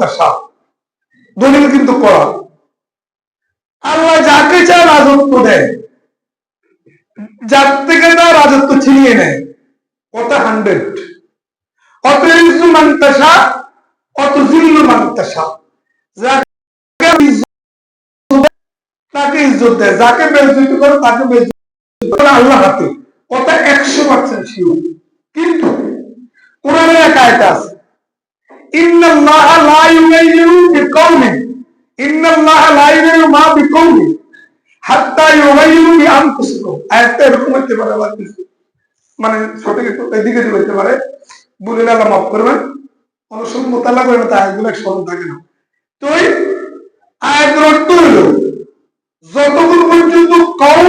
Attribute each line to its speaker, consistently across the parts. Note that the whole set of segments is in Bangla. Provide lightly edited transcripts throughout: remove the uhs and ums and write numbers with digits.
Speaker 1: মান্তাশা, দলিল কিন্তু করা। আল্লাহ যাকে চায় রাজত্ব দেয়, যার থেকে তার রাজত্ব ছিনিয়ে নেয়। কথা 100। অত ইজ্জু মান্তাশা, অত জিল্লু মান্তাশা। তাকে ইজ্জত দেয়, যাকে বেইজ্জতি করে তাকে বেইজ্জতি করে আল্লাহ হাতে। কথা 100% শিওর। কিন্তু কোরআনে এক আয়াত আছে, ইন্নাল্লাহা লা ইউগাইয়িরু বিকাওমিন, ইন্নাল্লাহা লা ইউগাইয়িরু মা বিকাওমিন হাত্তা ইউগাইয়িরু বিআনফুসিহিম। আয়াতটা এরকম হতে পারে, আবার মানে সঠিক একটু এদিকে হতে পারে, বলে আল্লাহ মাফ করবেন। অনেক সময় মোতালা করে না, আয়াতগুলো স্মরণ থাকে না। তো এই আয়াতের অর্থ হলো, যতক্ষণ পর্যন্ত কওম,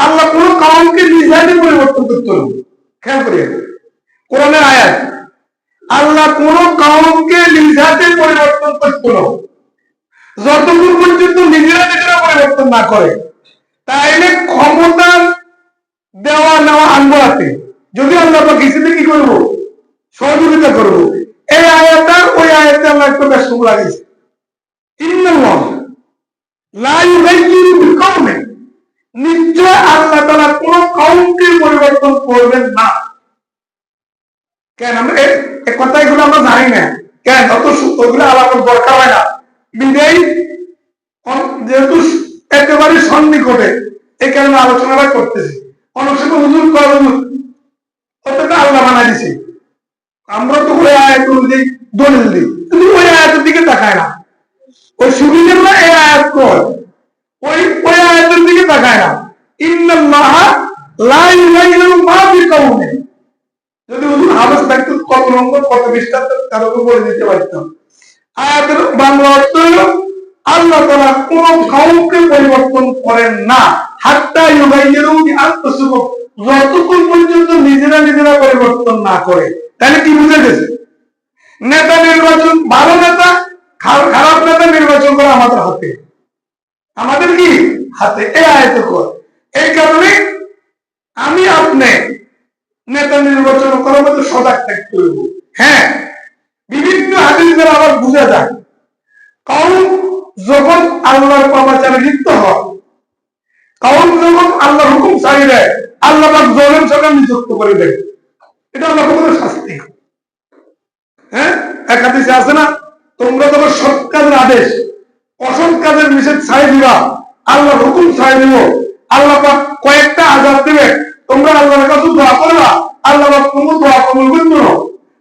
Speaker 1: আল্লাহ কোন কওমকে নিজাতে পরিবর্তন করতে হবে। খেয়াল করিয়ে কোরআনের আয়াত, আল্লাহ কোন কওমকে নিজাতে পরিবর্তন করতে হবে যতক্ষণ পর্যন্ত নিজেরা নিজেরা পরিবর্তন না করে। তাইলে ক্ষমতা দেওয়া নেওয়া আনবো হাতে, যদি আল্লাহ কিছুতে কি করবো, সহযোগিতা করবো। এই আয়াতটা ওই আয়াতে আল্লাহ একটু ব্যস্ত লাগিয়েছে, ইন্নাল্লাহ লা ইউগাইয়িরু বিকাওমিন, নিশ্চয় আল্লাহ তাআলা কোন কওমকে পরিবর্তন করবেন না। কেন আমরা এই কথাগুলো আমরা জানি না, কেন অত সূত্রগুলো আলাদা দরকার হয় না। বিদায় যেহেতু একেবারে সন্নিকটে, এই কারণে আলোচনাটা করতেছি। অনেক সময় হুজুর করেন অতটা আল্লাহ বানাই দিছে, আমরা তো ওই আয়াত অনুযায়ী দলিল দিই, কিন্তু ওই আয়াতের দিকে তাকায় না। ওই সুবিধের না এই আয়াত কর, ওই আয়াতের দিকে তাকায় না। ইন্নাল্লাহা লা ইউগাইয়িরু মা বিকাওমিন, যদি হুজুর হাফেজ থাকতো কত নম্বর কত পৃষ্ঠা তার উপর বলে দিতে পারতাম। আয়াতের বাংলা অর্থ হলো, আল্লাহ তাআলা কোন কওমকে পরিবর্তন করেন না, হাত্তা ইউগাইয়িরু বিআনফুসিহিম, যতক্ষণ পর্যন্ত নিজেরা নিজেরা পরিবর্তন না করে। তাহলে কি বুঝে গেছে? নেতা নির্বাচন, ভালো নেতা খারাপ নেতা নির্বাচন করা আমাদের হাতে, আমাদের কি হাতে। এই আয়াতে কর, এই কারণে আমি আপনি নেতা নির্বাচন করার মধ্যে সজাগ থাকতে হইব। হ্যাঁ, বিভিন্ন হাদিস দ্বারা আবার বুঝা যায়, কওম যখন আল্লাহর পাপাচারে লিপ্ত হয়, কওম যখন আল্লাহর হুকুম ছাড়িয়ে দেয়, আল্লাহ পাক জালেম সরকার নিযুক্ত করে দেয়। এটা আল্লাহ পাকের শাস্তি। হ্যাঁ, এক হাদিসে আছে না, তোমরা যখন সৎ কাজের আদেশ অসৎ কাজের নিষেধ ছাড়িয়ে দিবা, আল্লাহর হুকুম ছাড়িয়ে দিব, আল্লাহ পাক কয়েকটা আযাব দিবে, তোমরা আল্লাহর কাছে দোয়া করবা, আল্লাহ পাক তোমার দোয়া কবুল করবেন,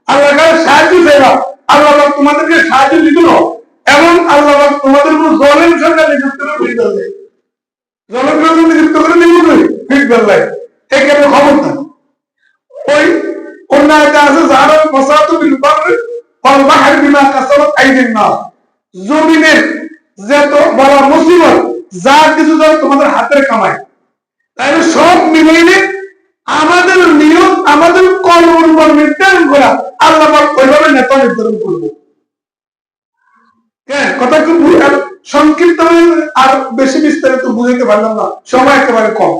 Speaker 1: আল্লাহর কাছে সাহায্য চাইবা, আল্লাহ পাক তোমাদেরকে সাহায্য দিবেন, এবং আল্লাহ পাক তোমাদের উপর জালেম সরকার নিযুক্ত করে ফিরবে, জালেম সরকার নিযুক্ত করে দিবে ফিরবে। এই কেন খবরদার। ওই অন্যায়টা আছে, যারা ফাসাদু বিল বাররি ওয়াল বাহরি বিমা কাসাবাত আইদিন নাস, জমিনের যত বড় মুসিবত, যা কিছু যা তোমাদের হাতের কামাই, তাহলে সব মিলিয়ে আমাদের নিয়ত, আমাদের কর্মের উপর নির্ধারণ করা, আল্লাহ পাক ওইভাবে নেতা নির্ধারণ করবো। কথা খুব সংক্ষিপ্ত, আর বেশি বিস্তারিত বুঝাইতে পারলাম না, সময় একেবারে কম।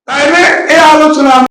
Speaker 1: তাইলে এই আলোচনা